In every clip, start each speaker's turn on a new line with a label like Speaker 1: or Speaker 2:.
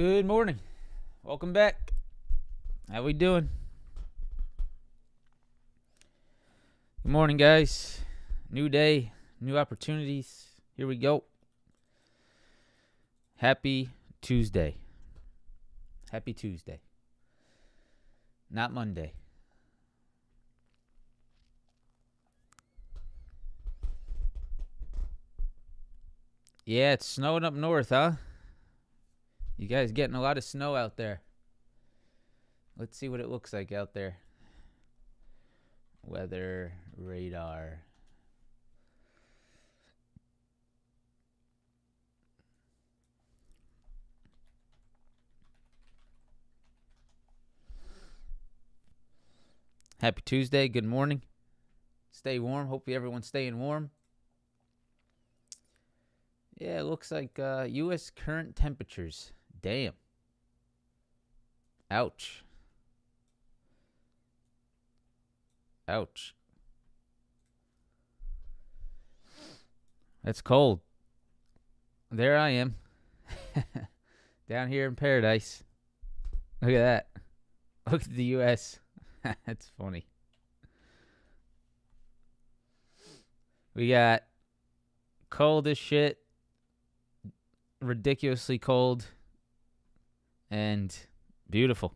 Speaker 1: Good morning. Welcome back. How we doing? Good morning, guys. New day, new opportunities. Here we go. Happy Tuesday. Happy Tuesday. Not Monday. Yeah, it's snowing up north, huh? You guys getting a lot of snow out there. Let's see what it looks like out there. Weather radar. Happy Tuesday. Good morning. Stay warm. Hopefully everyone's staying warm. Yeah, it looks like U.S. current temperatures. Damn. Ouch. Ouch. That's cold. There I am. Down here in paradise. Look at that. Look at the U.S. That's funny. We got cold as shit. Ridiculously cold. And beautiful.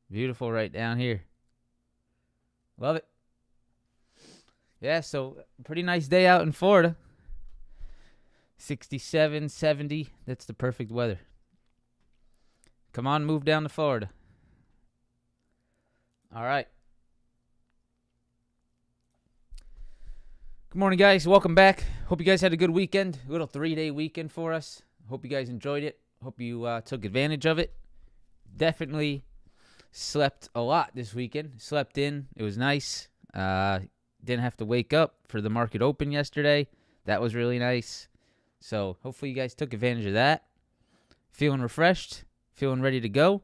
Speaker 1: Beautiful right down here. Love it. Yeah, so pretty nice day out in Florida. 67, 70. That's the perfect weather. Come on, move down to Florida. All right. Good morning, guys. Welcome back. Hope you guys had a good weekend. A little 3-day weekend for us. Hope you guys enjoyed it. Hope you took advantage of it. Definitely slept a lot this weekend. Slept in. It was nice. Didn't have to wake up for the market open yesterday. That was really nice. So hopefully you guys took advantage of that. Feeling refreshed. Feeling ready to go.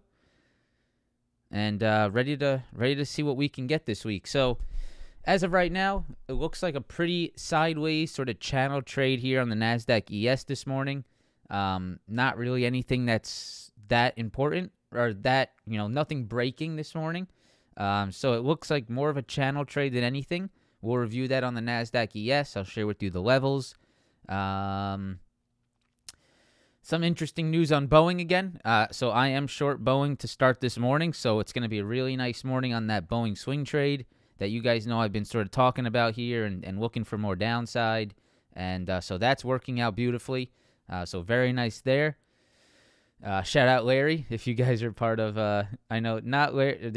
Speaker 1: And ready to see what we can get this week. So as of right now, it looks like a pretty sideways sort of channel trade here on the NASDAQ ES this morning. Not really anything that's that important or that, nothing breaking this morning. So it looks like more of a channel trade than anything. We'll review that on the NASDAQ ES. I'll share with you the levels. Some interesting news on Boeing again. So I am short Boeing to start this morning. So it's going to be a really nice morning on that Boeing swing trade that you guys know I've been sort of talking about here and looking for more downside. And so that's working out beautifully. So very nice there. Shout out Larry if you guys are part of. I know not Larry.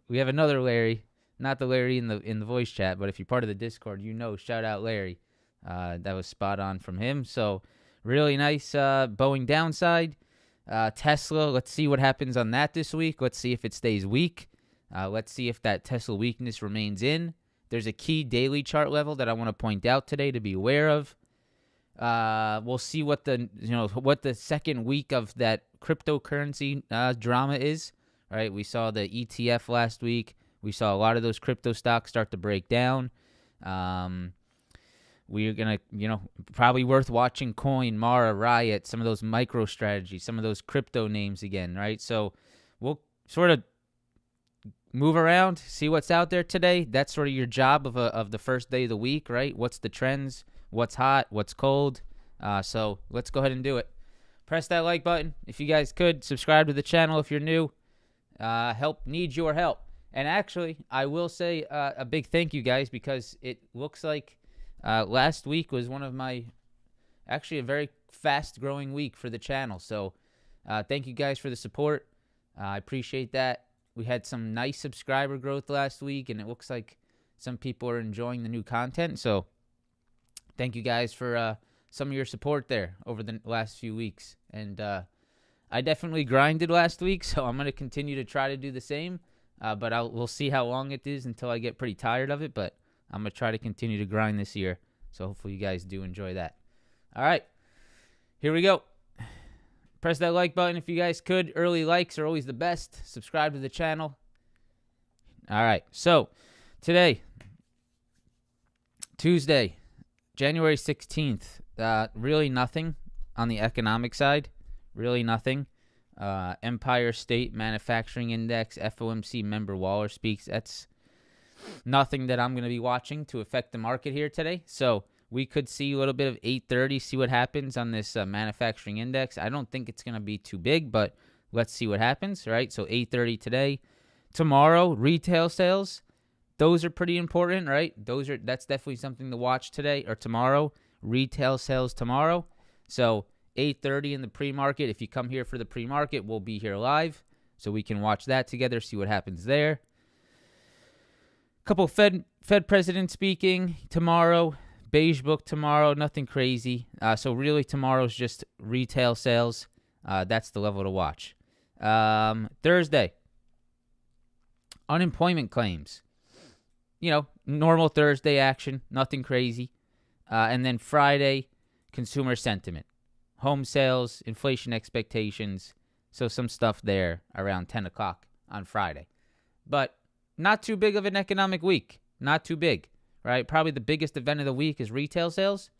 Speaker 1: We have another Larry, not the Larry in the voice chat, but if you're part of the Discord, shout out Larry. That was spot on from him. So really nice Boeing downside. Tesla. Let's see what happens on that this week. Let's see if it stays weak. Let's see if that Tesla weakness remains in. There's a key daily chart level that I want to point out today to be aware of. We'll see what the second week of that cryptocurrency drama is. Right? We saw the ETF last week. We saw a lot of those crypto stocks start to break down. We're gonna, probably worth watching Coin, Mara, Riot, some of those micro strategies, some of those crypto names again. Right? So we'll sort of move around, see what's out there today. That's sort of your job of the first day of the week, right? What's the trends? What's hot? What's cold? So let's go ahead and do it. Press that like button if you guys could. Subscribe to the channel if you're new. Needs your help. And actually, I will say a big thank you, guys, because it looks like last week was one of actually a very fast-growing week for the channel. So thank you guys for the support. I appreciate that. We had some nice subscriber growth last week, and it looks like some people are enjoying the new content. So thank you guys for some of your support there over the last few weeks. And I definitely grinded last week, so I'm going to continue to try to do the same. But we'll see how long it is until I get pretty tired of it. But I'm going to try to continue to grind this year. So hopefully you guys do enjoy that. All right, here we go. Press that like button if you guys could. Early likes are always the best. Subscribe to the channel. All right, so today, Tuesday, January 16th, really nothing on the economic side. Really nothing. Empire State Manufacturing Index, FOMC member Waller speaks. That's nothing that I'm going to be watching to affect the market here today. So we could see a little bit of 830, see what happens on this manufacturing index. I don't think it's going to be too big, but let's see what happens, right? So 830 today. Tomorrow, retail sales. Those are pretty important, right? That's definitely something to watch today or tomorrow. Retail sales tomorrow. So 8:30 in the pre-market. If you come here for the pre-market, we'll be here live, so we can watch that together, see what happens there. Couple Fed president speaking tomorrow. Beige book tomorrow. Nothing crazy. So really tomorrow's just retail sales. That's the level to watch. Thursday. Unemployment claims. Normal Thursday action. Nothing crazy. And then Friday, consumer sentiment. Home sales, inflation expectations. So some stuff there around 10 o'clock on Friday. But not too big of an economic week. Not too big, right? Probably the biggest event of the week is retail sales.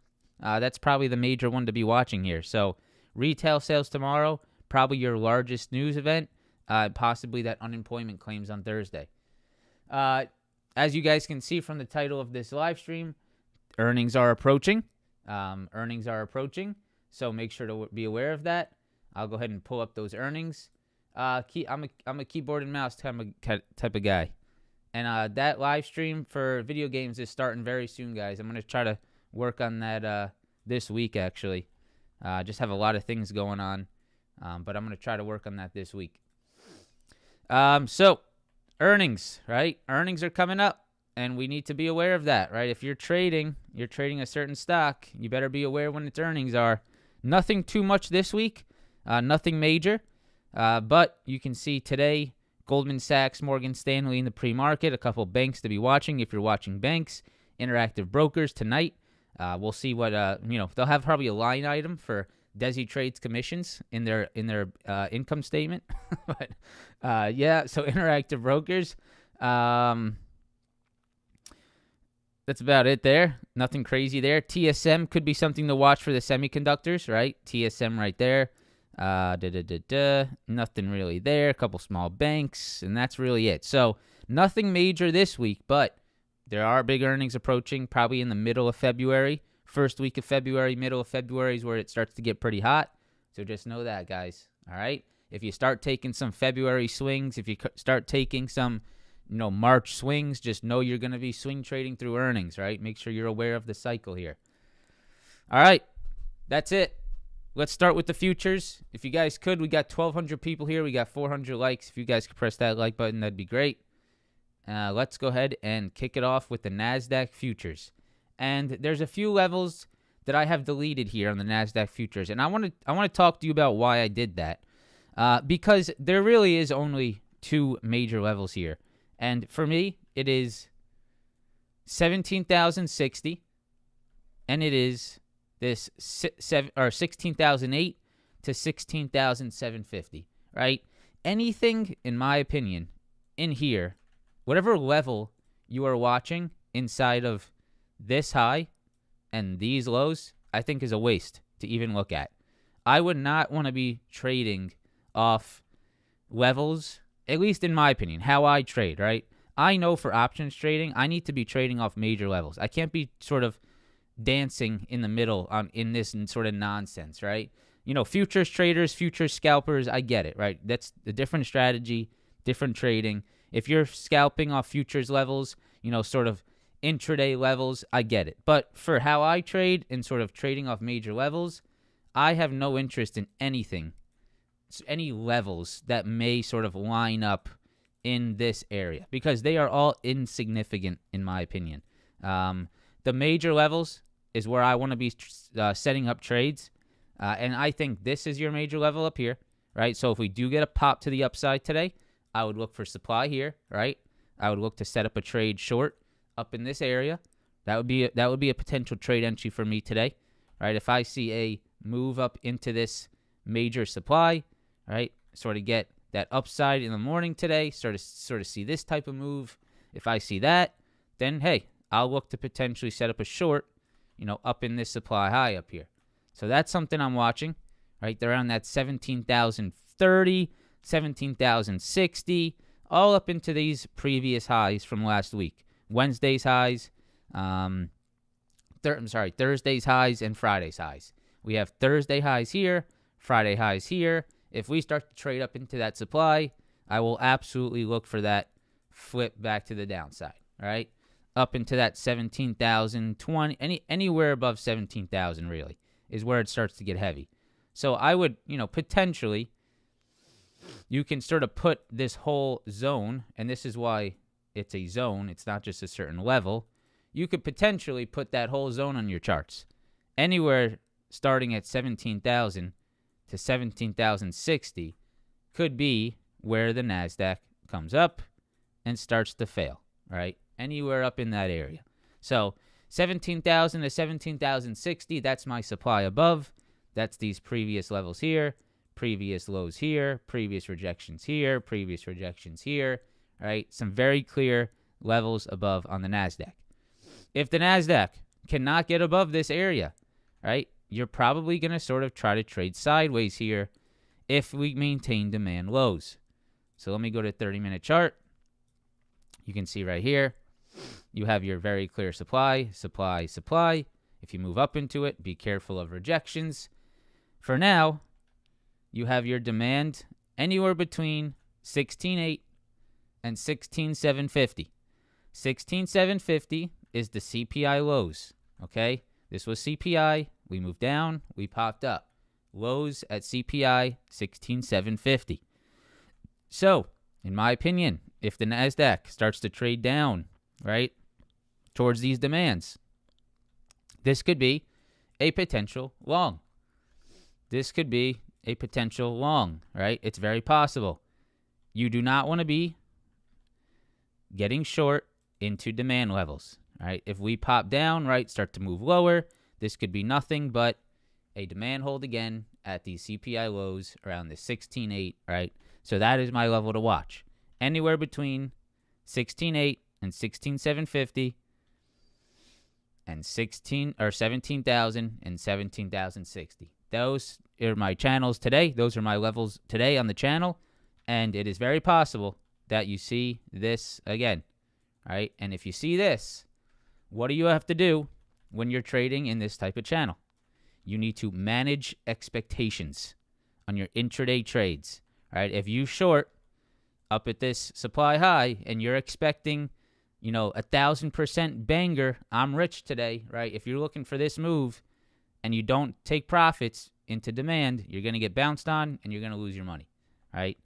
Speaker 1: That's probably the major one to be watching here. So retail sales tomorrow, probably your largest news event. Possibly that unemployment claims on Thursday. As you guys can see from the title of this live stream, earnings are approaching. So make sure to be aware of that. I'll go ahead and pull up those earnings. I'm a keyboard and mouse type of guy. And that live stream for video games is starting very soon, guys. I'm going to try to work on that this week, actually. Just have a lot of things going on. But I'm going to try to work on that this week. So, earnings, right? Earnings are coming up, and we need to be aware of that, right? If you're trading a certain stock, you better be aware when its earnings are. Nothing too much this week. Nothing major. But you can see today, Goldman Sachs, Morgan Stanley in the pre-market, a couple banks to be watching if you're watching banks, Interactive Brokers tonight. We'll see what, they'll have probably a line item for Desi Trades commissions in their income statement. But, so Interactive Brokers. That's about it there. Nothing crazy there. TSM could be something to watch for the semiconductors, right? TSM right there. Nothing really there. A couple small banks, and that's really it. So nothing major this week, but there are big earnings approaching probably in the middle of February. First week of February, middle of February is where it starts to get pretty hot. So just know that, guys. All right? If you start taking some February swings, if you start taking some March swings, just know you're going to be swing trading through earnings, right? Make sure you're aware of the cycle here. All right. That's it. Let's start with the futures. If you guys could, we got 1,200 people here. We got 400 likes. If you guys could press that like button, that'd be great. Let's go ahead and kick it off with the NASDAQ futures. And there's a few levels that I have deleted here on the NASDAQ futures. And I want to talk to you about why I did that. Because there really is only two major levels here. And for me, it is 17,060. And it is this 16,008 to 16,750, right? Anything, in my opinion, in here, whatever level you are watching inside of this high and these lows, I think is a waste to even look at. I would not want to be trading off levels, at least in my opinion, how I trade, right? I know for options trading, I need to be trading off major levels. I can't be sort of dancing in the middle in this sort of nonsense, right? Futures traders, futures scalpers, I get it, right? That's a different strategy, different trading. If you're scalping off futures levels, sort of intraday levels, I get it. But for how I trade and sort of trading off major levels, I have no interest in anything, any levels that may sort of line up in this area because they are all insignificant in my opinion. The major levels is where I want to be setting up trades. And I think this is your major level up here, right? So if we do get a pop to the upside today, I would look for supply here, right? I would look to set up a trade short up in this area. That would be a potential trade entry for me today, right? If I see a move up into this major supply, right? Sort of get that upside in the morning today, sort of see this type of move. If I see that, then hey, I'll look to potentially set up a short, up in this supply high up here. So that's something I'm watching, right? They're on that 17,000 17,030, 17,060, all up into these previous highs from last week. Wednesday's highs, Thursday's highs and Friday's highs. We have Thursday highs here, Friday highs here. If we start to trade up into that supply, I will absolutely look for that flip back to the downside, all right? Up into that 17,020, anywhere above 17,000 really is where it starts to get heavy. So I would, potentially, you can sort of put this whole zone, and this is why it's a zone, it's not just a certain level. You could potentially put that whole zone on your charts. Anywhere starting at 17,000 to 17,060 could be where the NASDAQ comes up and starts to fail, right? Anywhere up in that area. So 17,000 to 17,060, that's my supply above. That's these previous levels here, previous lows here, previous rejections here, previous rejections here, right? Some very clear levels above on the NASDAQ. If the NASDAQ cannot get above this area, right, you're probably going to sort of try to trade sideways here if we maintain demand lows. So let me go to 30-minute chart. You can see right here, you have your very clear supply, supply, supply. If you move up into it, be careful of rejections. For now, you have your demand anywhere between 16.8 and 16.750. 16.750 is the CPI lows, okay? This was CPI. We moved down. We popped up. Lows at CPI 16.750. So, in my opinion, if the NASDAQ starts to trade down, right, towards these demands, this could be a potential long. This could be a potential long, right? It's very possible. You do not want to be getting short into demand levels, right? If we pop down, right, start to move lower, this could be nothing but a demand hold again at these CPI lows around the 16.8, right? So that is my level to watch. Anywhere between 16.8 and 16.750 and 17,000 and 17,060. Those are my channels today. Those are my levels today on the channel. And it is very possible that you see this again, right? And if you see this, what do you have to do when you're trading in this type of channel? You need to manage expectations on your intraday trades, right? If you short up at this supply high and you're expecting, 1,000% banger, I'm rich today, right? If you're looking for this move and you don't take profits into demand, you're going to get bounced on and you're going to lose your money, right?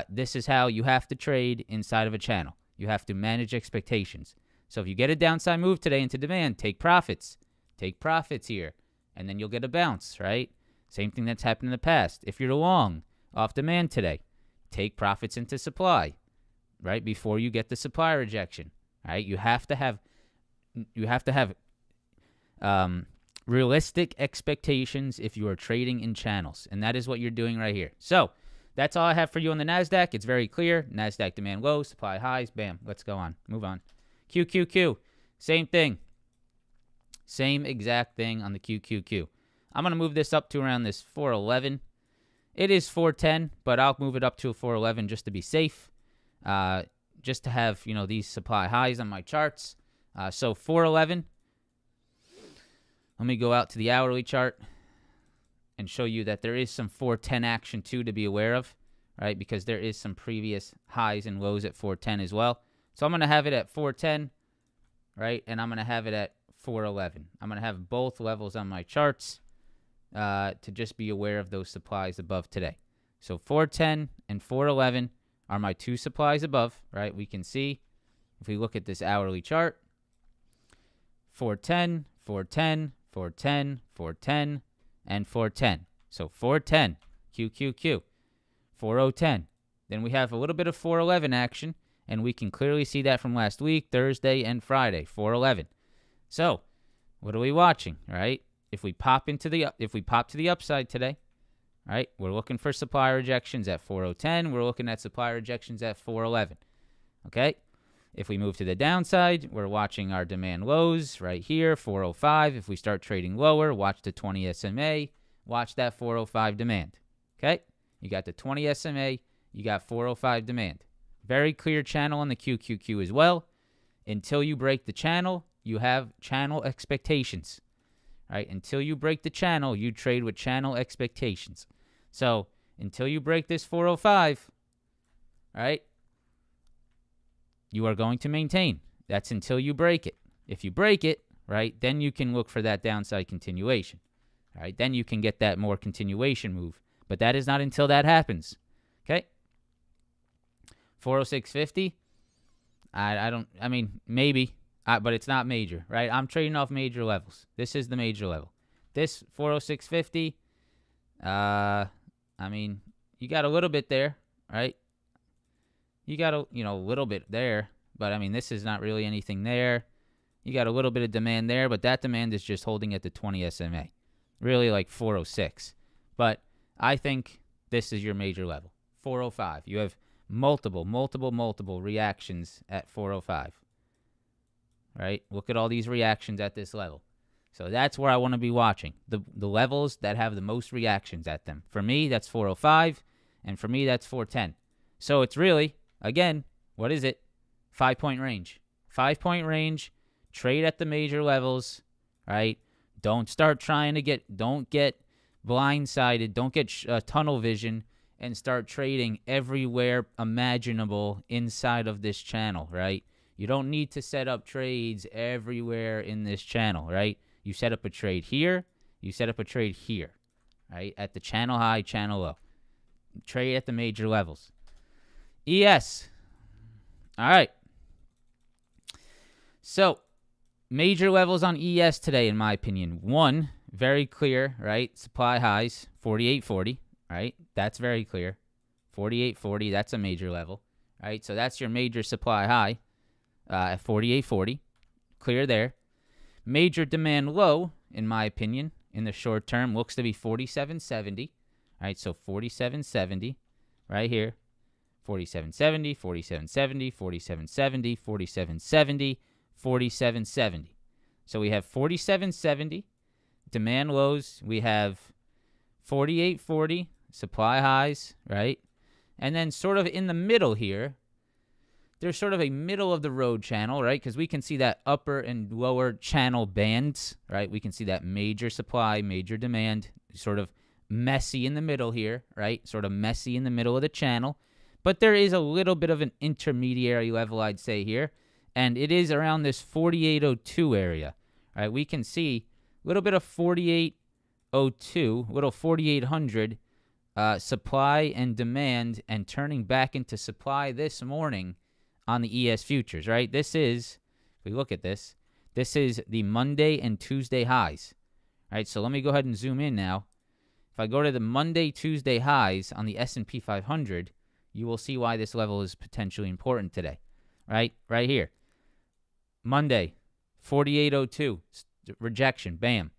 Speaker 1: This is how you have to trade inside of a channel. You have to manage expectations. So if you get a downside move today into demand, take profits. Take profits here, and then you'll get a bounce, right? Same thing that's happened in the past. If you're long off demand today, take profits into supply, right? Before you get the supply rejection, right? You have to have realistic expectations if you are trading in channels, and that is what you're doing right here. So that's all I have for you on the NASDAQ. It's very clear. NASDAQ demand lows, supply highs. Bam. Let's go on. Move on. QQQ. Same thing. Same exact thing on the QQQ. I'm going to move this up to around this 411. It is 410, but I'll move it up to a 411 just to be safe. Just to have, these supply highs on my charts. So 411. Let me go out to the hourly chart and show you that there is some 410 action too to be aware of, right? Because there is some previous highs and lows at 410 as well. So I'm going to have it at 410, right? And I'm going to have it at 411. I'm going to have both levels on my charts to just be aware of those supplies above today. So 410 and 411 are my two supplies above, right? We can see if we look at this hourly chart, 410, 410, 410, 410, and 410. So 410, QQQ, 4010. Then we have a little bit of 411 action, and we can clearly see that from last week, Thursday and Friday, 411. So what are we watching, right? If we pop to the upside today, right, we're looking for supply rejections at 4010. We're looking at supply rejections at 411. Okay? If we move to the downside, we're watching our demand lows right here, 405. If we start trading lower, watch the 20 SMA. Watch that 405 demand. Okay? You got the 20 SMA. You got 405 demand. Very clear channel on the QQQ as well. Until you break the channel, you have channel expectations. Right? Until you break the channel, you trade with channel expectations. So until you break this 405, right, you are going to maintain. That's until you break it. If you break it, right, then you can look for that downside continuation. All right, then you can get that more continuation move. But that is not until that happens. Okay? 406.50. I mean, maybe, but it's not major, right? I'm trading off major levels. This is the major level. This 406.50, I mean, you got a little bit there, right? You got a little bit there, but I mean, this is not really anything there. You got a little bit of demand there, but that demand is just holding at the 20 SMA. Really like 406. But I think this is your major level, 405. You have multiple reactions at 405. Right? Look at all these reactions at this level. So that's where I want to be watching. The levels that have the most reactions at them. For me, that's 405, and for me, that's 410. So it's really, again, what is it? 5-point range. 5-point range. Trade at the major levels, right? Don't get blindsided. Don't get tunnel vision and start trading everywhere imaginable inside of this channel, right? You don't need to set up trades everywhere in this channel, right? You set up a trade here. You set up a trade here, right? At the channel high, channel low. Trade at the major levels. ES. All right. So, major levels on ES today, in my opinion. One, very clear, right? Supply highs, 48.40, right? That's very clear. 48.40, that's a major level, right? So that's your major supply high at 48.40. Clear there. Major demand low, in my opinion, in the short term, looks to be 47.70, right? So 47.70 right here. 47.70, 47.70, 47.70, 47.70, 47.70. So we have 47.70 demand lows. We have 48.40 supply highs, right? And then sort of in the middle here, there's sort of a middle of the road channel, right? Because we can see that upper and lower channel bands, right? We can see that major supply, major demand, sort of messy in the middle here, right? Sort of messy in the middle of the channel. But there is a little bit of an intermediary level, I'd say, here. And it is around this 48.02 area, right? We can see a little bit of 48.02, little 4800 supply and demand, and turning back into supply this morning on the ES futures, right? This is, if we look at this, this is the Monday and Tuesday highs, right? So let me go ahead and zoom in now. If I go to the Monday, Tuesday highs on the S&P 500, you will see why this level is potentially important today, right? Right here. Monday, 48.02, rejection, bam.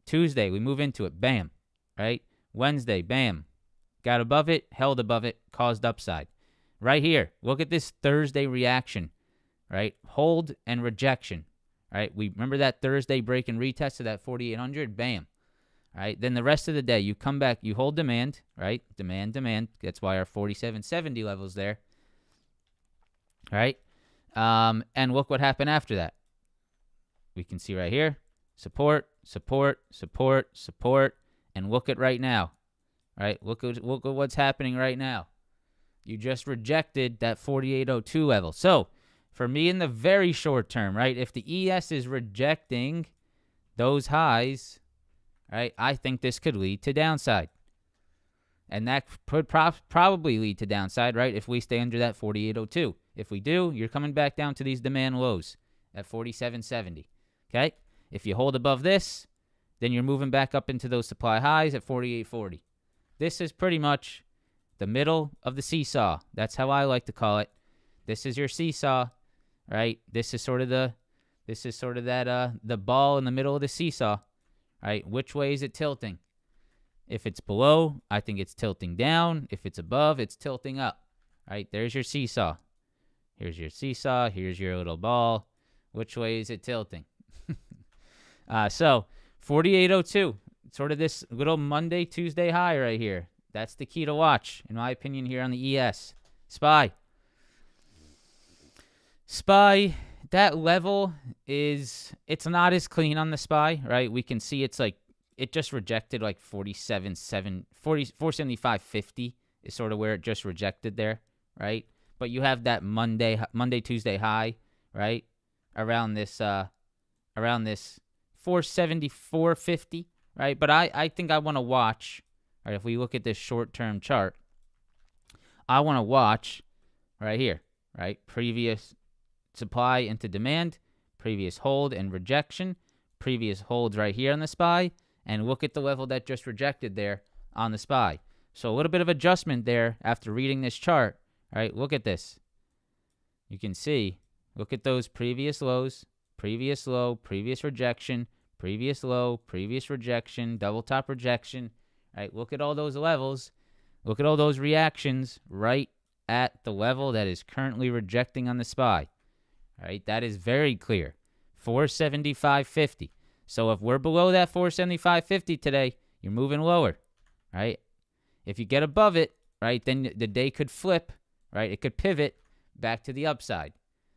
Speaker 1: Tuesday, we move into it, bam, right? Wednesday, bam. Got above it, held above it, caused upside. Right here, look at this Thursday reaction, right? Hold and rejection, right? We remember that Thursday break and retest to that 4,800, bam. All right, then the rest of the day, you come back, you hold demand, right? Demand. That's why our 47.70 level's there. All right, and look what happened after that. We can see right here, support, and look at right now, right? Look at what's happening right now. You just rejected that 48.02 level. So for me in the very short term, right, if the ES is rejecting those highs, right, I think this could lead to downside. And that could probably lead to downside, right, if we stay under that 48.02. If we do, you're coming back down to these demand lows at 47.70. Okay? If you hold above this, then you're moving back up into those supply highs at 48.40. This is pretty much the middle of the seesaw. That's how I like to call it. This is your seesaw, right? This is sort of that the ball in the middle of the seesaw, right? Which way is it tilting? If it's below, I think it's tilting down. If it's above, it's tilting up, right? There's your seesaw. Here's your seesaw. Here's your little ball. Which way is it tilting? So 48.02, sort of this little Monday, Tuesday high right here. That's the key to watch, in my opinion, here on the ES. SPY. SPY, that level it's not as clean on the SPY, right? We can see it's like, it just rejected like 475.50 is sort of where it just rejected there, right? But you have that Monday, Tuesday high, right? Around this 474.50, right? But I think I want to watch, right? If we look at this short-term chart, I want to watch right here, right? Previous supply into demand, previous hold and rejection, previous holds right here on the SPY, and look at the level that just rejected there on the SPY. So a little bit of adjustment there after reading this chart, right? Look at this. You can see, look at those previous lows, previous low, previous rejection, previous low, previous rejection, double top rejection, right? Look at all those levels. Look at all those reactions right at the level that is currently rejecting on the SPY, right? That is very clear. 475.50. So if we're below that 475.50 today, you're moving lower, right? If you get above it, right, then the day could flip, right? It could pivot back to the upside.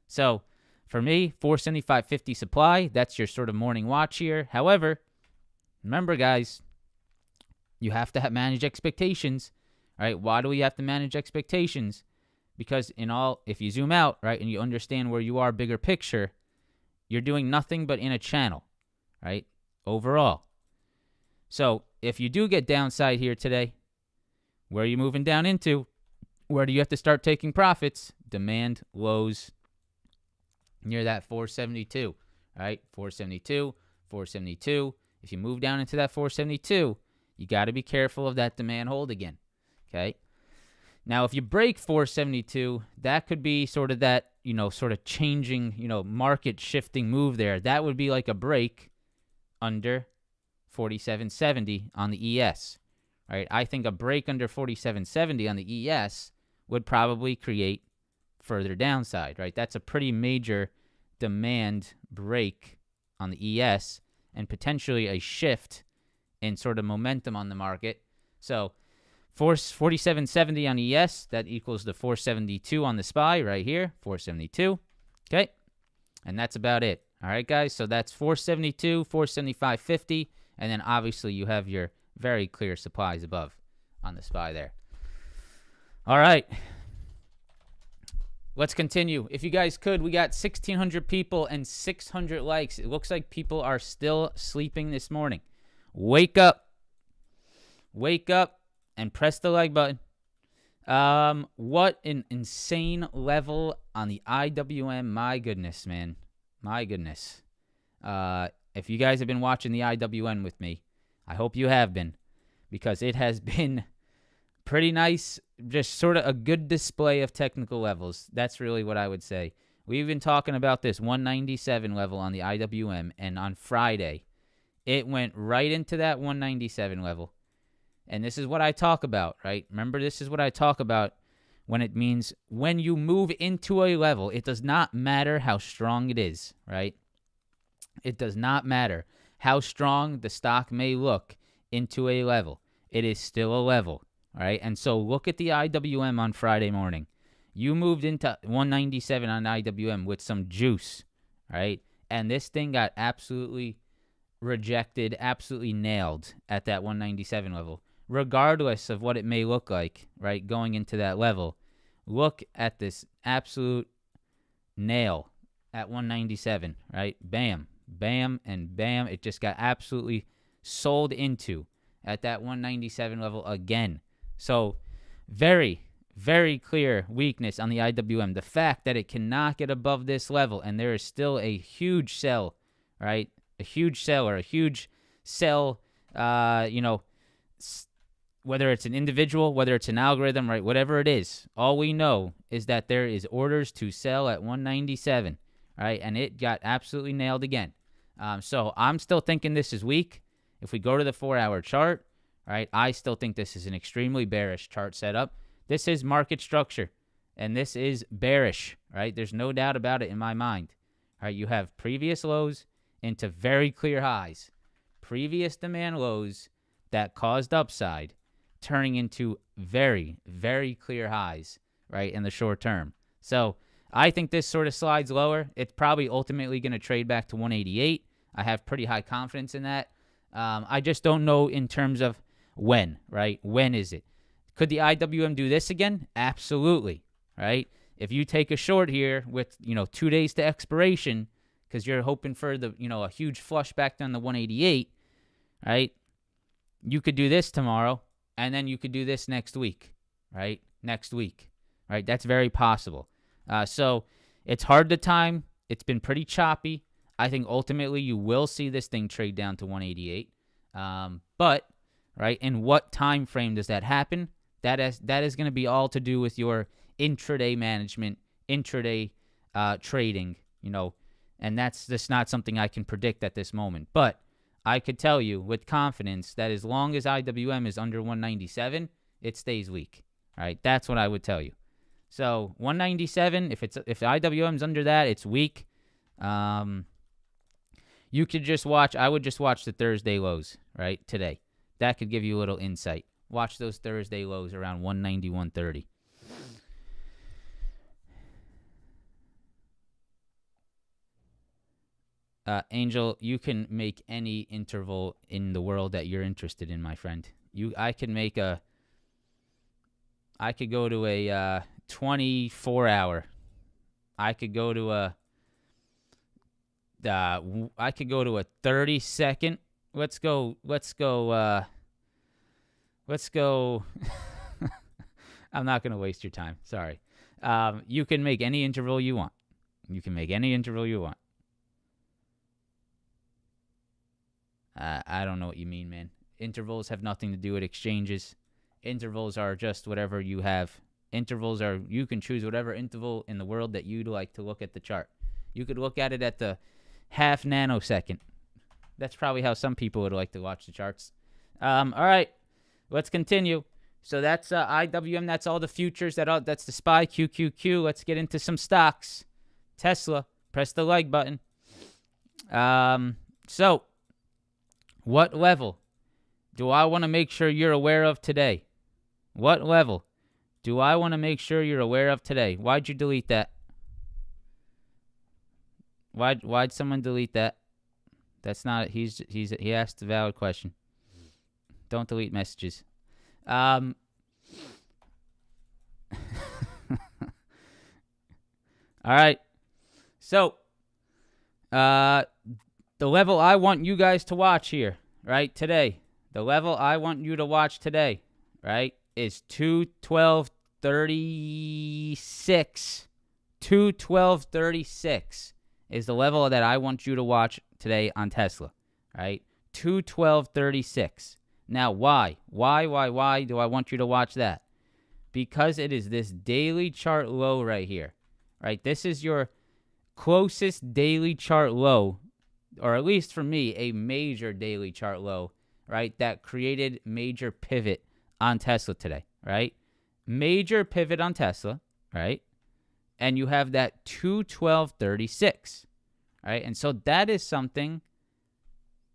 Speaker 1: So for me, 475.50 supply, that's your sort of morning watch here. However, remember, guys, you have to manage expectations, right? Why do we have to manage expectations? Because if you zoom out, right, and you understand where you are bigger picture, you're doing nothing but in a channel, right, overall. So if you do get downside here today, where are you moving down into? Where do you have to start taking profits? Demand lows near that 472, right? 472, 472. If you move down into that 472, you got to be careful of that demand hold again, okay? Now, if you break 472, that could be sort of that, sort of changing, market shifting move there. That would be like a break under 47.70 on the ES, right? I think a break under 47.70 on the ES would probably create further downside, right? That's a pretty major demand break on the ES and potentially a shift in sort of momentum on the market. So 47.70 on ES, that equals the 472 on the SPY right here, 472. Okay, and that's about it. All right, guys, so that's 472, 475.50, and then obviously you have your very clear supplies above on the SPY there. All right, let's continue. If you guys could, we got 1,600 people and 600 likes. It looks like people are still sleeping this morning. Wake up. Wake up and press the like button. What an insane level on the IWM. My goodness, man. My goodness. If you guys have been watching the IWM with me, I hope you have been, because it has been pretty nice, just sort of a good display of technical levels. That's really what I would say. We've been talking about this 197 level on the IWM, and on Friday, it went right into that 197 level. And this is what I talk about, right? Remember, this is what I talk about when it means when you move into a level, it does not matter how strong it is, right? It does not matter how strong the stock may look into a level. It is still a level, all right? And so look at the IWM on Friday morning. You moved into 197 on IWM with some juice, right? And this thing got absolutely rejected, absolutely nailed at that 197 level. Regardless of what it may look like, right, going into that level, look at this absolute nail at 197, right? Bam, bam, and bam. It just got absolutely sold into at that 197 level again. So very, very clear weakness on the IWM. The fact that it cannot get above this level, and there is still a huge sell, right? A huge sell, or a huge sell, whether it's an individual, whether it's an algorithm, right, whatever it is, all we know is that there is orders to sell at 197, right, and it got absolutely nailed again. So I'm still thinking this is weak. If we go to the 4-hour chart, right, I still think this is an extremely bearish chart setup. This is market structure, and this is bearish, right? There's no doubt about it in my mind. All right, you have previous lows into very clear highs, previous demand lows that caused upside, turning into very, very clear highs, right, in the short term. So I think this sort of slides lower. It's probably ultimately going to trade back to 188. I have pretty high confidence in that. I just don't know in terms of when, right? When is it? Could the IWM do this again? Absolutely, right? If you take a short here with, 2 days to expiration because you're hoping for the, a huge flush back down to 188, right? You could do this tomorrow, and then you could do this next week, right? Next week, right? That's very possible. So it's hard to time. It's been pretty choppy. I think ultimately you will see this thing trade down to 188. But, right, in what time frame does that happen? That is going to be all to do with your intraday management, intraday trading, and that's just not something I can predict at this moment. But I could tell you with confidence that as long as IWM is under 197, it stays weak. All right, that's what I would tell you. So 197, if IWM's under that, it's weak. You could just watch. I would just watch the Thursday lows, right, today. That could give you a little insight. Watch those Thursday lows around 190, 130. Angel, you can make any interval in the world that you're interested in, my friend. I could go to a 24-hour. I could go to a 30-second. Let's go. I'm not going to waste your time. Sorry. You can make any interval you want. I don't know what you mean, man. Intervals have nothing to do with exchanges. Intervals are just whatever you have. You can choose whatever interval in the world that you'd like to look at the chart. You could look at it at the half nanosecond. That's probably how some people would like to watch the charts. All right, let's continue. So that's IWM. That's all the futures. That's the SPY, QQQ. Let's get into some stocks. Tesla. Press the like button. So what level do I want to make sure you're aware of today? What level do I want to make sure you're aware of today? Why'd you delete that? Why'd someone delete that? That's not. He asked a valid question. Don't delete messages. All right. So, the level I want you guys to watch here, right, today, the level I want you to watch today, right, is 212.36. 212.36 is the level that I want you to watch today on Tesla, right? 212.36. Now, why? Why do I want you to watch that? Because it is this daily chart low right here, right? This is your closest daily chart low, or at least for me, a major daily chart low, right? That created major pivot on Tesla today, right? Major pivot on Tesla, right? And you have that 212.36, right? And so that is something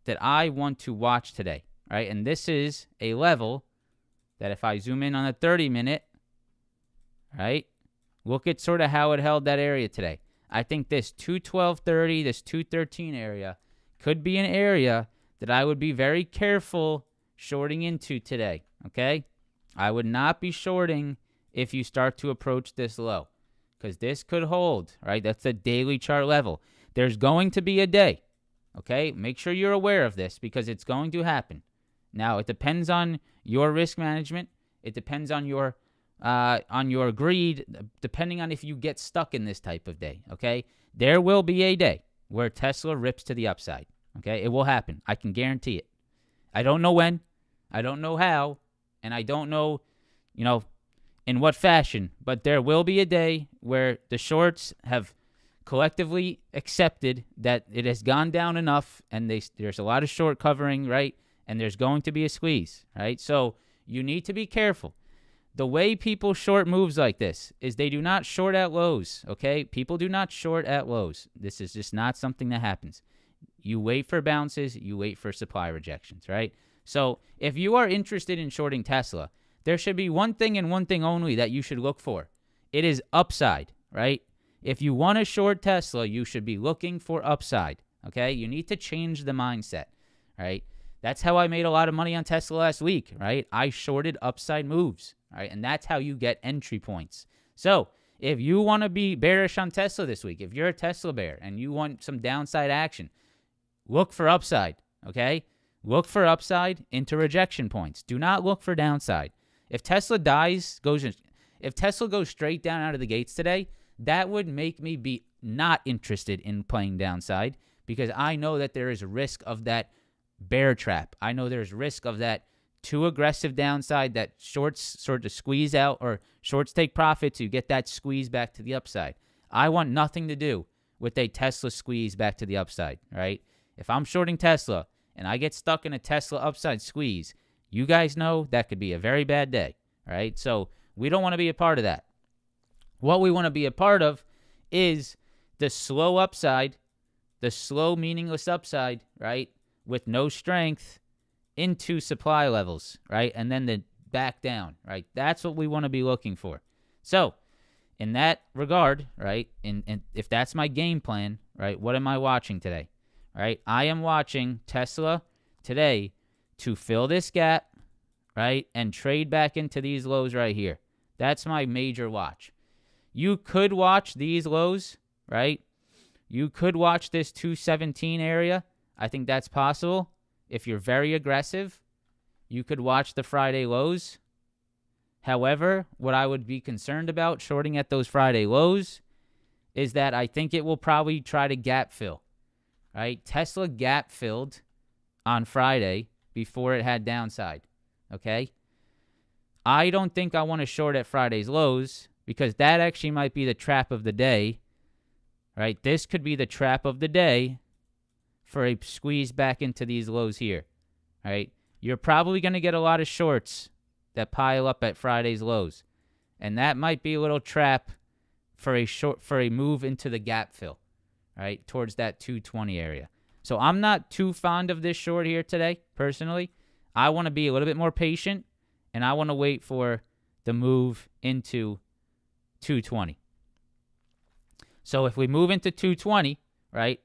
Speaker 1: that I want to watch today, right? And this is a level that if I zoom in on a 30-minute, right, look at sort of how it held that area today. I think this 212.30, this 213 area could be an area that I would be very careful shorting into today, okay? I would not be shorting if you start to approach this low because this could hold, right? That's the daily chart level. There's going to be a day, okay? Make sure you're aware of this because it's going to happen. Now, it depends on your risk management. It depends on your greed, depending on if you get stuck in this type of day, okay? There will be a day where Tesla rips to the upside, okay? It will happen. I can guarantee it. I don't know when. I don't know how. And I don't know, in what fashion. But there will be a day where the shorts have collectively accepted that it has gone down enough and there's a lot of short covering, right? And there's going to be a squeeze, right? So you need to be careful. The way people short moves like this is they do not short at lows, okay? People do not short at lows. This is just not something that happens. You wait for bounces. You wait for supply rejections, right? So if you are interested in shorting Tesla, there should be one thing and one thing only that you should look for. It is upside, right? If you want to short Tesla, you should be looking for upside, okay? You need to change the mindset, right? That's how I made a lot of money on Tesla last week, right? I shorted upside moves, right? And that's how you get entry points. So if you want to be bearish on Tesla this week, if you're a Tesla bear and you want some downside action, look for upside, okay? Look for upside into rejection points. Do not look for downside. If Tesla if Tesla goes straight down out of the gates today, that would make me be not interested in playing downside because I know that there is a risk of that bear trap. I know there's risk of that too aggressive downside that shorts sort of squeeze out or shorts take profits. You get that squeeze back to the upside. I want nothing to do with a Tesla squeeze back to the upside, right? If I'm shorting Tesla and I get stuck in a Tesla upside squeeze, you guys know that could be a very bad day, right? So we don't want to be a part of that. What we want to be a part of is the slow upside, the slow meaningless upside, right? With no strength into supply levels, right? And then the back down, right? That's what we want to be looking for. So in that regard, right, and if that's my game plan, right, what am I watching today, right? I am watching Tesla today to fill this gap, right, and trade back into these lows right here. That's my major watch. You could watch these lows, right? You could watch this 217 area. I think that's possible. If you're very aggressive, you could watch the Friday lows. However, what I would be concerned about shorting at those Friday lows is that I think it will probably try to gap fill, right? Tesla gap filled on Friday before it had downside, okay? I don't think I want to short at Friday's lows because that actually might be the trap of the day, right? This could be the trap of the day for a squeeze back into these lows here, right? You're probably going to get a lot of shorts that pile up at Friday's lows, and that might be a little trap for a move into the gap fill, right, towards that 220 area. So I'm not too fond of this short here today, personally. I want to be a little bit more patient, and I want to wait for the move into 220. So if we move into 220, right,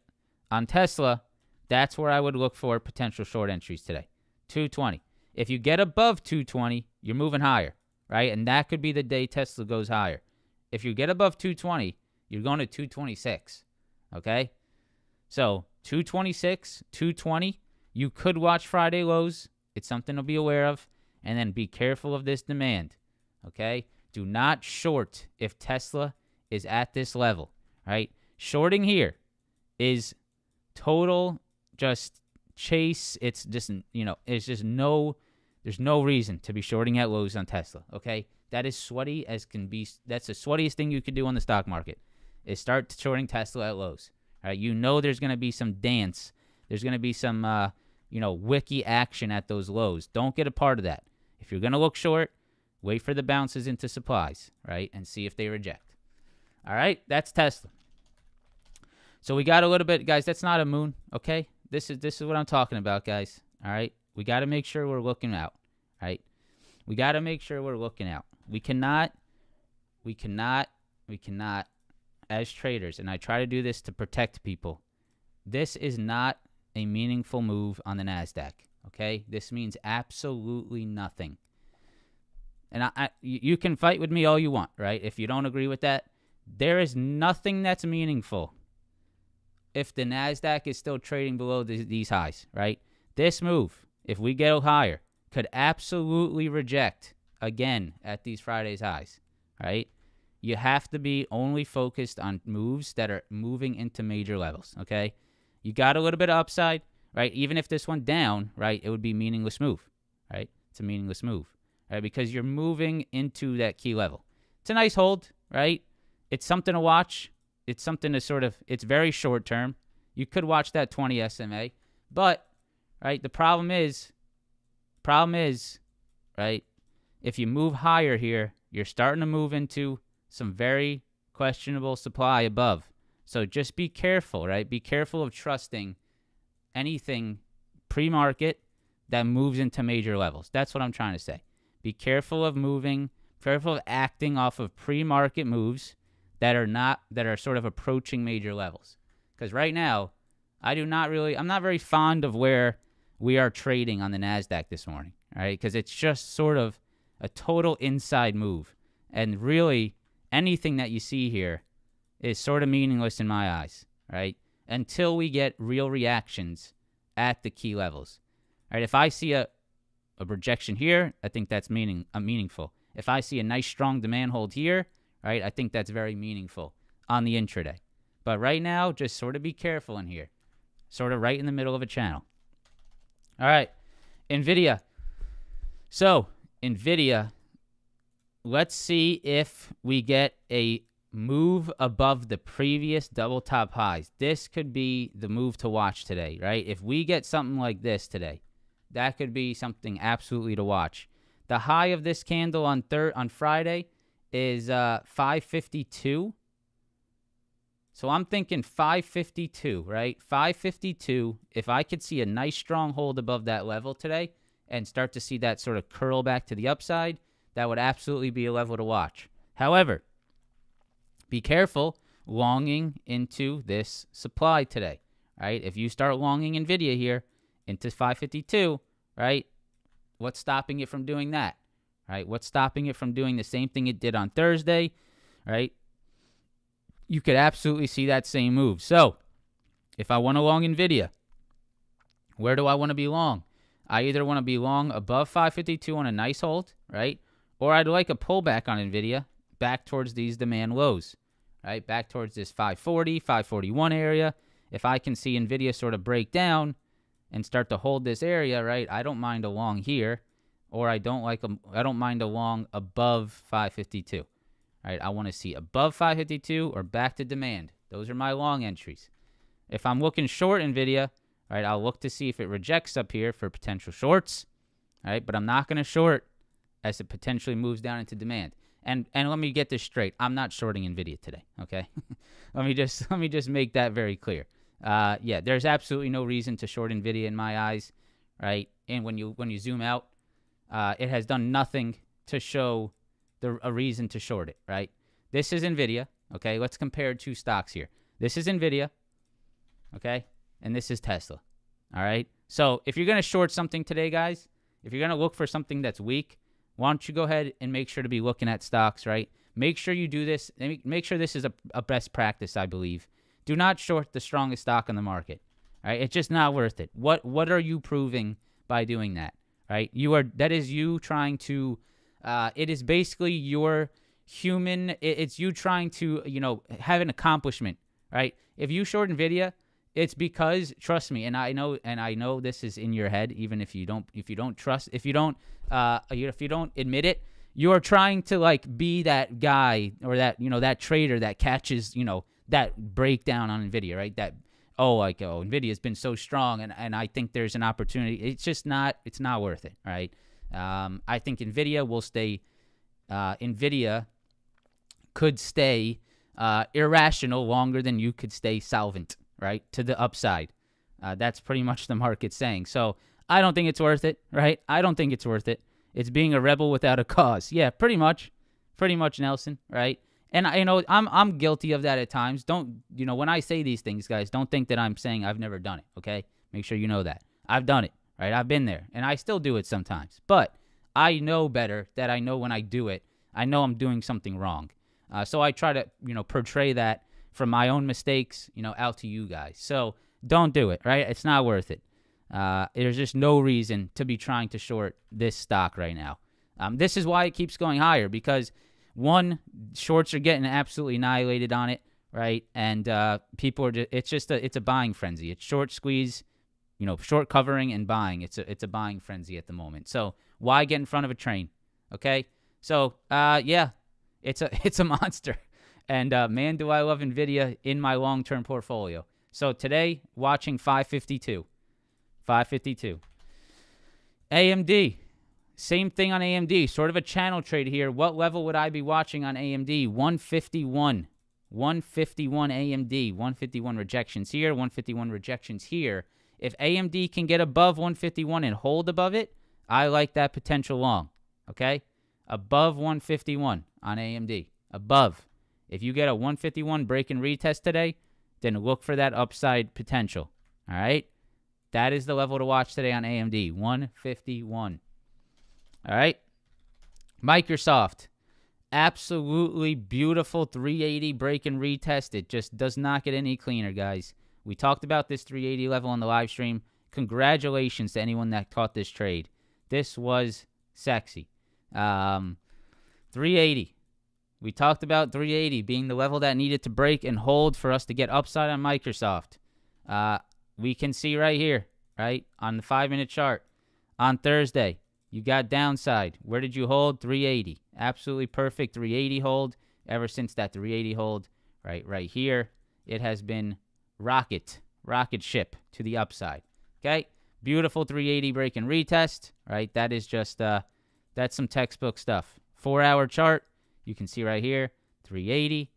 Speaker 1: on Tesla, that's where I would look for potential short entries today. 220. If you get above 220, you're moving higher, right? And that could be the day Tesla goes higher. If you get above 220, you're going to 226, okay? So 226, 220, you could watch Friday lows. It's something to be aware of. And then be careful of this demand, okay? Do not short if Tesla is at this level, right? Shorting here is total just chase. It's just, it's just there's no reason to be shorting at lows on Tesla, okay? That is sweaty as can be. That's the sweatiest thing you could do on the stock market is start shorting Tesla at lows, right? There's going to be some dance. There's going to be some, wiki action at those lows. Don't get a part of that. If you're going to look short, wait for the bounces into supplies, right, and see if they reject. All right, that's Tesla. So we got a little bit, guys, that's not a moon, okay? This is what I'm talking about, guys, all right? We got to make sure we're looking out, right? We got to make sure we're looking out. We cannot, as traders, and I try to do this to protect people, this is not a meaningful move on the NASDAQ, okay? This means absolutely nothing. And you can fight with me all you want, right? If you don't agree with that, there is nothing that's meaningful if the NASDAQ is still trading below these highs, right? This move, if we go higher, could absolutely reject again at these Friday's highs, right? You have to be only focused on moves that are moving into major levels, okay? You got a little bit of upside, right? Even if this went down, right, it would be a meaningless move, right? It's a meaningless move, right? Because you're moving into that key level. It's a nice hold, right? It's something to watch. It's something to it's very short term. You could watch that 20 SMA, but, right, the problem is, right, if you move higher here, you're starting to move into some very questionable supply above. So just be careful, right? Be careful of trusting anything pre-market that moves into major levels. That's what I'm trying to say. Be careful of moving, careful of acting off of pre-market moves that are sort of approaching major levels. Because right now, I'm not very fond of where we are trading on the NASDAQ this morning, right? Because it's just sort of a total inside move. And really, anything that you see here is sort of meaningless in my eyes, right? Until we get real reactions at the key levels. Right? If I see a rejection here, I think that's meaningful. If I see a nice strong demand hold here, right, I think that's very meaningful on the intraday. But right now, just sort of be careful in here. Sort of right in the middle of a channel. All right, Nvidia. So, Nvidia, let's see if we get a move above the previous double top highs. This could be the move to watch today, right? If we get something like this today, that could be something absolutely to watch. The high of this candle on Friday is 552. So I'm thinking 552, right? 552. If I could see a nice strong hold above that level today and start to see that sort of curl back to the upside, that would absolutely be a level to watch. However, be careful longing into this supply today, right? If you start longing Nvidia here into 552, right? What's stopping it from doing that, right? What's stopping it from doing the same thing it did on Thursday, right? You could absolutely see that same move. So if I want to long Nvidia, where do I want to be long? I either want to be long above 552 on a nice hold, right? Or I'd like a pullback on Nvidia back towards these demand lows, right? Back towards this 540, 541 area. If I can see Nvidia sort of break down and start to hold this area, right? I don't mind a long here, or I don't mind a long above 552. Right? I want to see above 552 or back to demand. Those are my long entries. If I'm looking short Nvidia, right, I'll look to see if it rejects up here for potential shorts, right? But I'm not going to short as it potentially moves down into demand. And let me get this straight. I'm not shorting Nvidia today, okay? let me just make that very clear. Yeah, there's absolutely no reason to short Nvidia in my eyes, right? And when you zoom out, it has done nothing to show a reason to short it, right? This is Nvidia, okay? Let's compare two stocks here. This is Nvidia, okay? And this is Tesla, all right? So if you're going to short something today, guys, if you're going to look for something that's weak, why don't you go ahead and make sure to be looking at stocks, right? Make sure you do this. Make sure this is a best practice, I believe. Do not short the strongest stock on the market, all right? It's just not worth it. What are you proving by doing that, right? That is you trying to... it is basically your human. It's you trying to, have an accomplishment, right? If you short Nvidia, it's because, trust me, and I know this is in your head, even if you don't admit it, you are trying to like be that guy or that trader that catches, that breakdown on Nvidia, right? Nvidia has been so strong, and I think there's an opportunity. It's just not. It's not worth it, right? I think Nvidia will stay. Nvidia could stay irrational longer than you could stay solvent, right, to the upside. That's pretty much the market saying. So I don't think it's worth it, right? I don't think it's worth it. It's being a rebel without a cause. Yeah, pretty much, Nelson, right? And I'm guilty of that at times. Don't when I say these things, guys, don't think that I'm saying I've never done it. Okay, make sure you know that I've done it. Right, I've been there, and I still do it sometimes. But I know better that I know when I do it, I know I'm doing something wrong. So I try to, portray that from my own mistakes, out to you guys. So don't do it, right? It's not worth it. There's just no reason to be trying to short this stock right now. This is why it keeps going higher, because, one, shorts are getting absolutely annihilated on it, right? And people are it's a buying frenzy. It's short squeeze. Short covering and buying. It's a buying frenzy at the moment. So why get in front of a train? Okay. So yeah, it's a monster. And man, do I love Nvidia in my long-term portfolio. So today, watching 552. AMD, same thing on AMD. Sort of a channel trade here. What level would I be watching on AMD? 151. 151 AMD. 151 rejections here. 151 rejections here. If AMD can get above 151 and hold above it, I like that potential long. okay? Above 151 on AMD. Above. If you get a 151 break and retest today, then look for that upside potential, all right? That is the level to watch today on AMD, 151. All right? Microsoft, absolutely beautiful 380 break and retest. It just does not get any cleaner, guys. We talked about this 380 level on the live stream. Congratulations to anyone that caught this trade. This was sexy. 380. We talked about 380 being the level that needed to break and hold for us to get upside on Microsoft. We can see right here, right, on the 5-minute chart. On Thursday, you got downside. Where did you hold? 380. Absolutely perfect 380 hold. Ever since that 380 hold, right here, it has been rocket ship to the upside. Okay? Beautiful 380 break and retest, right? That is just, that's some textbook stuff. 4-hour chart, you can see right here, 380,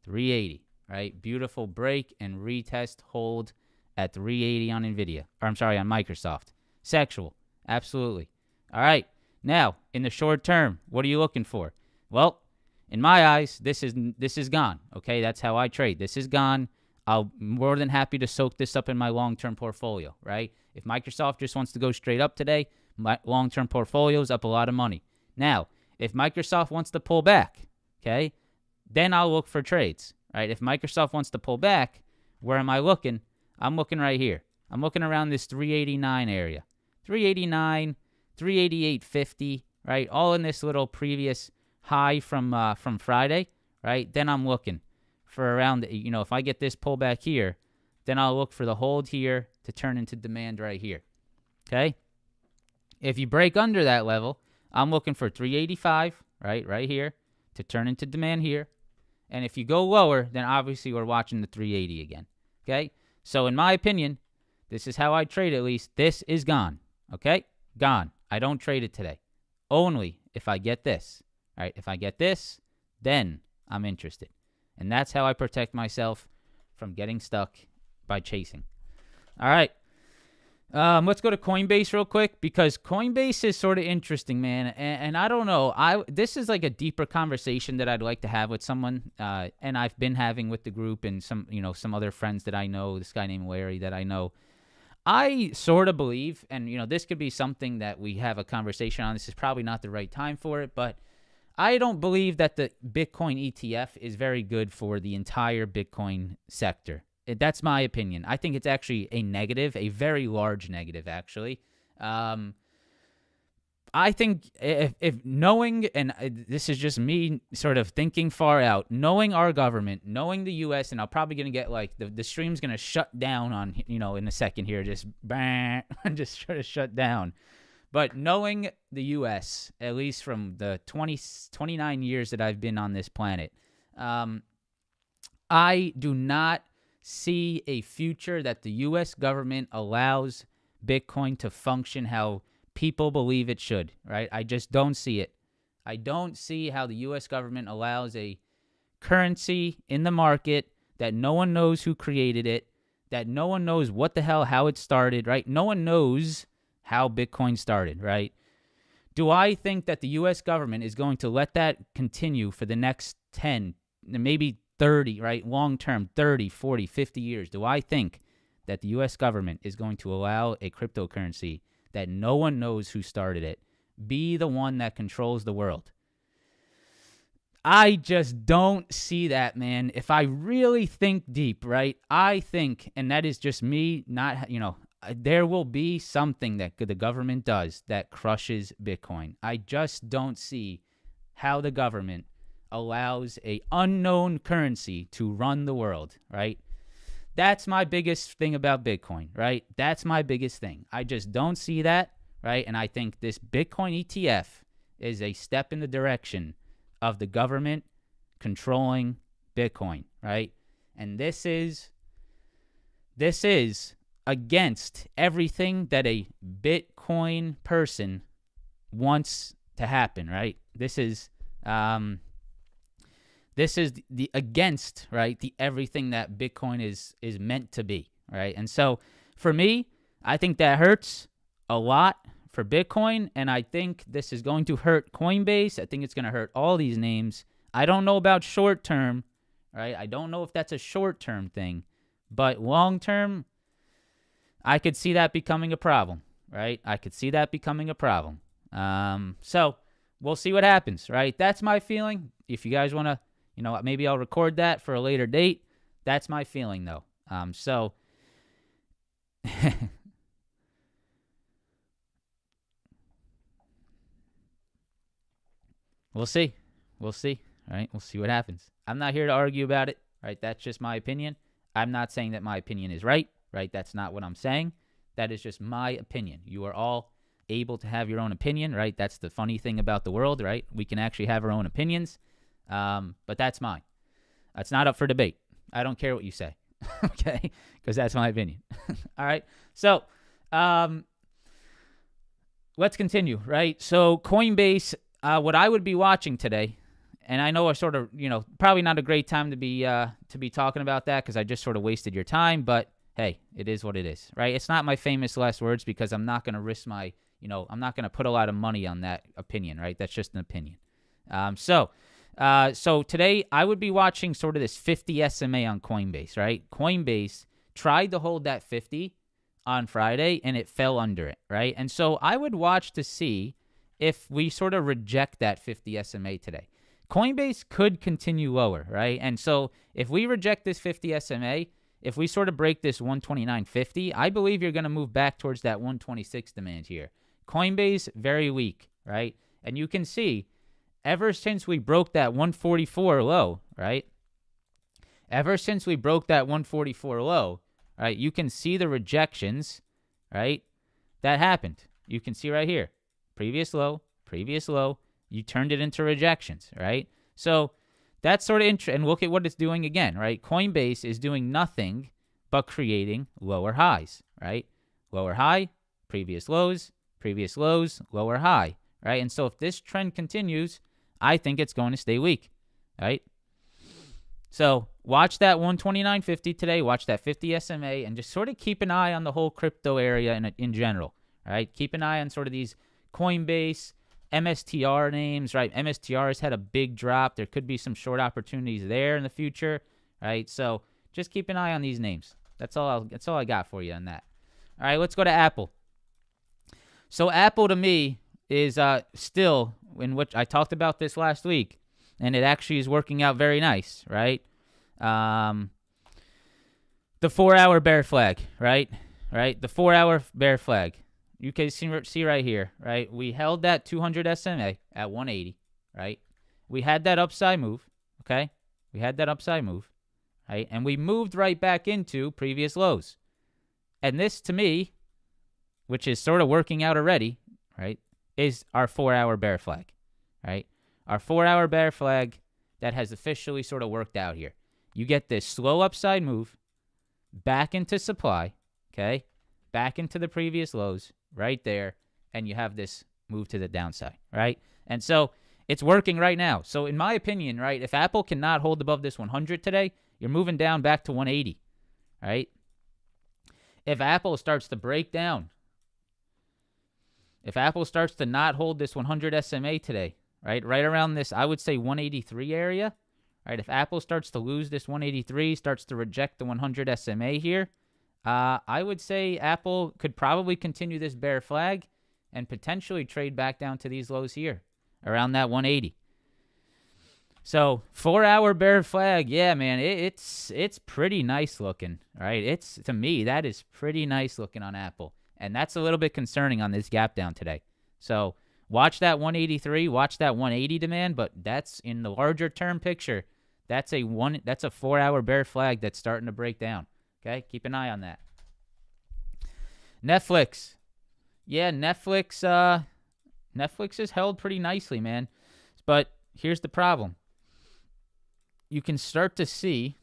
Speaker 1: 380, right? Beautiful break and retest hold at 380 on Nvidia. Or I'm sorry, on Microsoft. Sexual. Absolutely. All right. Now, in the short term, what are you looking for? Well, in my eyes, this is gone. Okay, that's how I trade. This is gone. I'm more than happy to soak this up in my long-term portfolio, right? If Microsoft just wants to go straight up today, my long-term portfolio is up a lot of money. Now, if Microsoft wants to pull back, okay, then I'll look for trades, right? If Microsoft wants to pull back, where am I looking? I'm looking right here. I'm looking around this 389 area. 389, 388.50, right? All in this little previous high from Friday, right? Then I'm looking for around, if I get this pullback here, then I'll look for the hold here to turn into demand right here, okay? If you break under that level, I'm looking for 385, right here, to turn into demand here. And if you go lower, then obviously we're watching the 380 again, okay? So in my opinion, this is how I trade at least. This is gone, okay? Gone. I don't trade it today. Only if I get this, all right? If I get this, then I'm interested. And that's how I protect myself from getting stuck by chasing. All right. Let's go to Coinbase real quick because Coinbase is sort of interesting, man. And I don't know. This is like a deeper conversation that I'd like to have with someone. And I've been having with the group and some other friends that I know. This guy named Larry that I know. I sort of believe, and this could be something that we have a conversation on. This is probably not the right time for it, but I don't believe that the Bitcoin ETF is very good for the entire Bitcoin sector. That's my opinion. I think it's actually a negative, a very large negative, actually. I think if knowing, and this is just me sort of thinking far out, knowing our government, knowing the U.S., and I'm probably going to get like, the stream's going to shut down on, in a second here, just bang, just try to shut down. But knowing the U.S., at least from the 29 years that I've been on this planet, I do not see a future that the U.S. government allows Bitcoin to function how people believe it should, right? I just don't see it. I don't see how the U.S. government allows a currency in the market that no one knows who created it, that no one knows what the hell, how it started, right? No one knows how Bitcoin started, right? Do I think that the U.S. government is going to let that continue for the next 10, maybe 30, right? Long term, 30, 40, 50 years. Do I think that the U.S. government is going to allow a cryptocurrency that no one knows who started it be the one that controls the world? I just don't see that, man. If I really think deep, right? I think, and that is just me, not, there will be something that the government does that crushes Bitcoin. I just don't see how the government allows a unknown currency to run the world, right? That's my biggest thing about Bitcoin, right? That's my biggest thing. I just don't see that, right? And I think this Bitcoin ETF is a step in the direction of the government controlling Bitcoin, right? And this is against everything that a Bitcoin person wants to happen, right? This is the against, right, the everything that Bitcoin is meant to be, right? And so for me, I think that hurts a lot for Bitcoin, and I think this is going to hurt Coinbase. I think it's going to hurt all these names. I don't know about short term, right? I don't know if that's a short term thing, but long term, I could see that becoming a problem, right? I could see that becoming a problem. So we'll see what happens, right? That's my feeling. If you guys want to, maybe I'll record that for a later date. That's my feeling, though. So we'll see. We'll see, right? We'll see what happens. I'm not here to argue about it, right? That's just my opinion. I'm not saying that my opinion is right, right? That's not what I'm saying. That is just my opinion. You are all able to have your own opinion, right? That's the funny thing about the world, right? We can actually have our own opinions, but that's mine. It's not up for debate. I don't care what you say, okay? Because that's my opinion. All right? So let's continue, right? So Coinbase, what I would be watching today, and I know I sort of, probably not a great time to be talking about that because I just sort of wasted your time, but hey, it is what it is, right? It's not my famous last words because I'm not going to risk my, I'm not going to put a lot of money on that opinion, right? That's just an opinion. So today I would be watching sort of this 50 SMA on Coinbase, right? Coinbase tried to hold that 50 on Friday and it fell under it, right? And so I would watch to see if we sort of reject that 50 SMA today. Coinbase could continue lower, right? And so if we reject this 50 SMA, if we sort of break this 129.50, I believe you're going to move back towards that 126 demand here. Coinbase, very weak, right? And you can see, ever since we broke that 144 low, right? Ever since we broke that 144 low, right, you can see the rejections, right? That happened. You can see right here. Previous low, you turned it into rejections, right? So that's sort of interesting. And look at what it's doing again, right? Coinbase is doing nothing but creating lower highs, right? Lower high, previous lows, lower high, right? And so if this trend continues, I think it's going to stay weak, right? So watch that 129.50 today, watch that 50 SMA, and just sort of keep an eye on the whole crypto area in general, right? Keep an eye on sort of these Coinbase, MSTR names, right? MSTR has had a big drop. There could be some short opportunities there in the future, right? So just keep an eye on these names. That's all I got for you on that. All right, let's go to Apple. So Apple to me is still, in which I talked about this last week, and it actually is working out very nice, right? The 4-hour bear flag, right? The 4-hour bear flag. You can see right here, right? We held that 200 SMA at 180, right? We had that upside move, okay? Right? And we moved right back into previous lows. And this, to me, which is sort of working out already, right, is our 4-hour bear flag, right? Our 4-hour bear flag that has officially sort of worked out here. You get this slow upside move back into supply, okay? Back into the previous lows right there, and you have this move to the downside, right? And so it's working right now. So in my opinion, right, if Apple cannot hold above this 100 today, you're moving down back to 180, right? If Apple starts to break down, if Apple starts to not hold this 100 SMA today, right around this, I would say 183 area, right? If Apple starts to lose this 183, starts to reject the 100 SMA here, I would say Apple could probably continue this bear flag and potentially trade back down to these lows here, around that 180. So 4-hour bear flag, yeah, man, it's pretty nice looking, right? To me, that is pretty nice looking on Apple. And that's a little bit concerning on this gap down today. So watch that 183, watch that 180 demand, but that's in the larger term picture. That's a 4-hour bear flag that's starting to break down. Okay, keep an eye on that. Netflix. Yeah, Netflix is held pretty nicely, man. But here's the problem. You can start to see,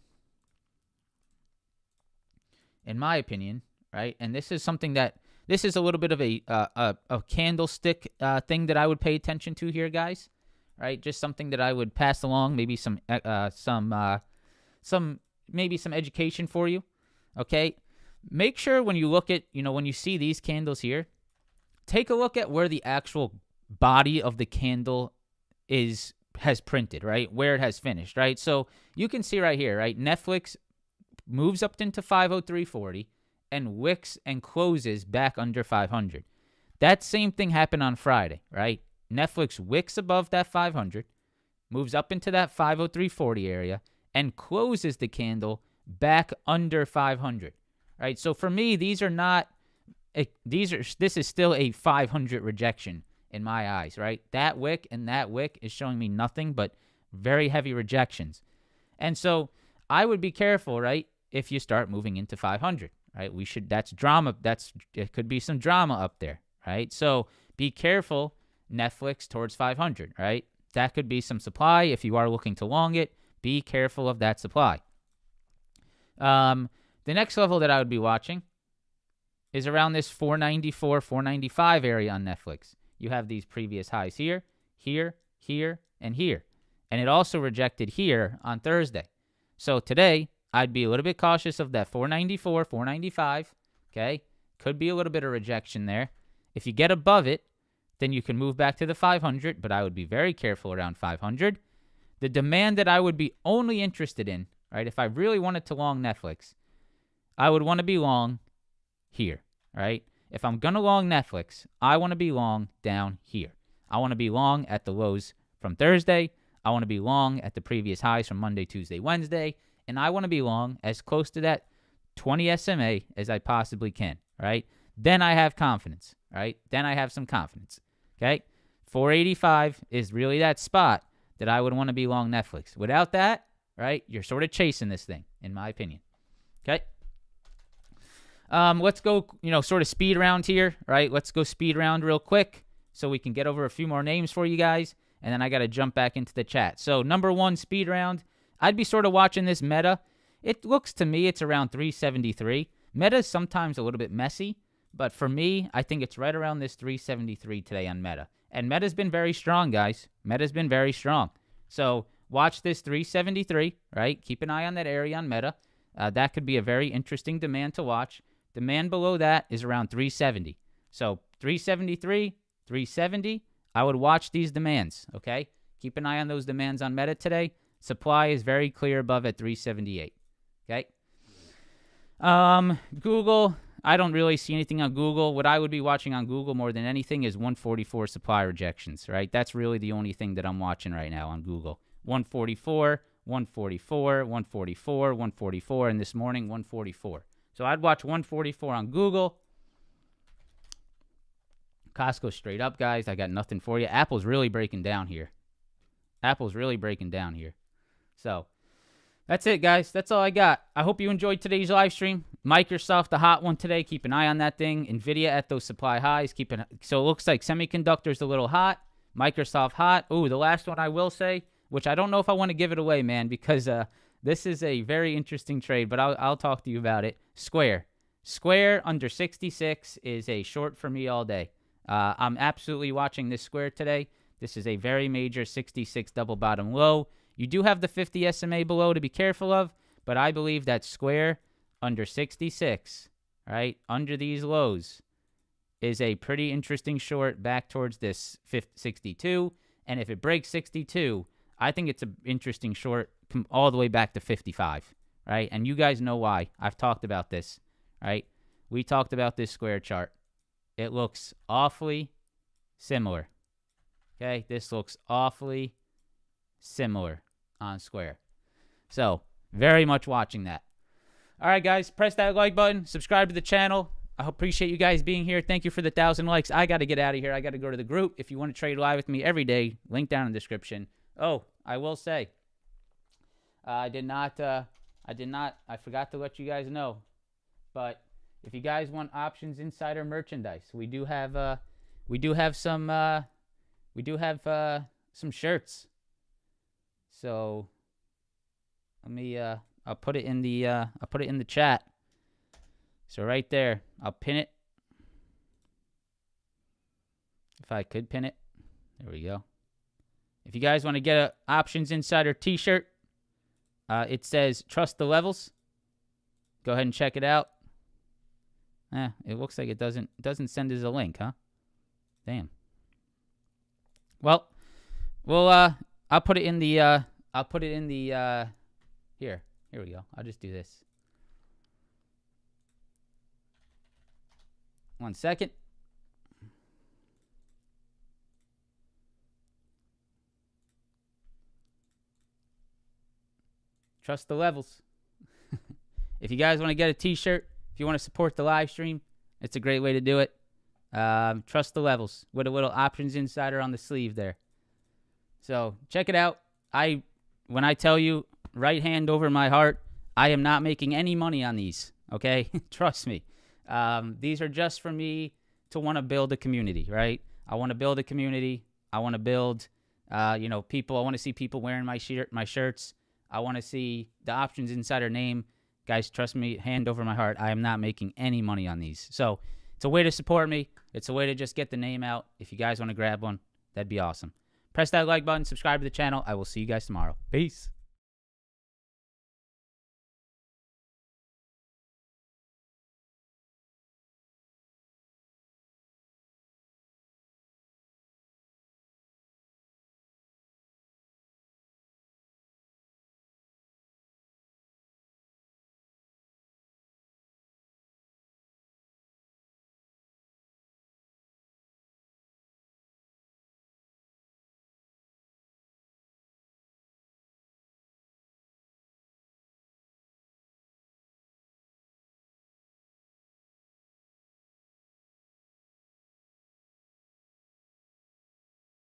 Speaker 1: in my opinion, right? And this is a little bit of a candlestick thing that I would pay attention to here, guys. Right? Just something that I would pass along, maybe some education for you. Okay? Make sure when you look at, when you see these candles here, take a look at where the actual body of the candle has printed, right? Where it has finished, right? So you can see right here, right? Netflix moves up into 503.40 and wicks and closes back under 500. That same thing happened on Friday, right? Netflix wicks above that 500, moves up into that 503.40 area, and closes the candle back under 500, right? So for me, this is still a 500 rejection in my eyes, right? That wick and that wick is showing me nothing but very heavy rejections. And so I would be careful, right? If you start moving into 500, right? That's drama. It could be some drama up there, right? So be careful, Netflix towards 500, right? That could be some supply. If you are looking to long it, be careful of that supply. The next level that I would be watching is around this 494, 495 area on Netflix. You have these previous highs here, here, here, and here. And it also rejected here on Thursday. So today, I'd be a little bit cautious of that 494, 495, okay? Could be a little bit of rejection there. If you get above it, then you can move back to the 500, but I would be very careful around 500. The demand that I would be only interested in, right, if I really wanted to long Netflix, I would want to be long here, right? If I'm going to long Netflix, I want to be long down here. I want to be long at the lows from Thursday. I want to be long at the previous highs from Monday, Tuesday, Wednesday. And I want to be long as close to that 20 SMA as I possibly can, right? Then I have confidence, right? Then I have some confidence, okay? 485 is really that spot that I would want to be long Netflix. Without that, right, you're sort of chasing this thing, in my opinion, okay? Let's go, sort of speed round here, right? Let's go speed round real quick so we can get over a few more names for you guys, and then I got to jump back into the chat. So number one speed round, I'd be sort of watching this Meta. It looks to me it's around 373. Meta is sometimes a little bit messy, but for me, I think it's right around this 373 today on Meta. And Meta's been very strong, guys. Meta's been very strong. So watch this 373, right? Keep an eye on that area on Meta. That could be a very interesting demand to watch. Demand below that is around 370. So 373, 370, I would watch these demands, okay? Keep an eye on those demands on Meta today. Supply is very clear above at 378, okay? Google, I don't really see anything on Google. What I would be watching on Google more than anything is 144 supply rejections, right? That's really the only thing that I'm watching right now on Google. 144, 144, 144, 144, and this morning 144. So I'd watch 144 on Google. Costco straight up, guys. I got nothing for you. Apple's really breaking down here. So that's it, guys. That's all I got. I hope you enjoyed today's live stream. Microsoft, the hot one today. Keep an eye on that thing. Nvidia at those supply highs. So it looks like semiconductors a little hot. Microsoft hot. Ooh, the last one I will say, which I don't know if I want to give it away, man, because this is a very interesting trade, but I'll talk to you about it. Square under 66 is a short for me all day. I'm absolutely watching this Square today. This is a very major 66 double bottom low. You do have the 50 SMA below to be careful of, but I believe that Square under 66, right, under these lows, is a pretty interesting short back towards this 62. And if it breaks 62, I think it's an interesting short all the way back to 55, right? And you guys know why. I've talked about this, right? We talked about this Square chart. It looks awfully similar, okay? This looks awfully similar on Square. So, very much watching that. All right, guys, press that like button. Subscribe to the channel. I appreciate you guys being here. Thank you for the 1,000 likes. I got to get out of here. I got to go to the group. If you want to trade live with me every day, link down in the description. Oh, I will say, I forgot to let you guys know, but if you guys want options insider merchandise, we do have some shirts. So let me I'll put it in the chat. So right there, I'll pin it. If I could pin it. There we go. If you guys want to get a Options Insider t-shirt, it says Trust the Levels. Go ahead and check it out. It looks like it doesn't send us a link, huh? Damn. Well, I'll put it in the here we go. I'll just do this. 1 second. Trust the levels. If you guys want to get a t-shirt, if you want to support the live stream, it's a great way to do it. Trust the levels with a little options insider on the sleeve there. So check it out. When I tell you, right hand over my heart, I am not making any money on these. Okay, trust me. These are just for me to want to build a community, right? I want to build a community. I want to build, people. I want to see people wearing my shirts. I want to see the options insider name. Guys, trust me, hand over my heart, I am not making any money on these. So it's a way to support me. It's a way to just get the name out. If you guys want to grab one, that'd be awesome. Press that like button, subscribe to the channel. I will see you guys tomorrow. Peace.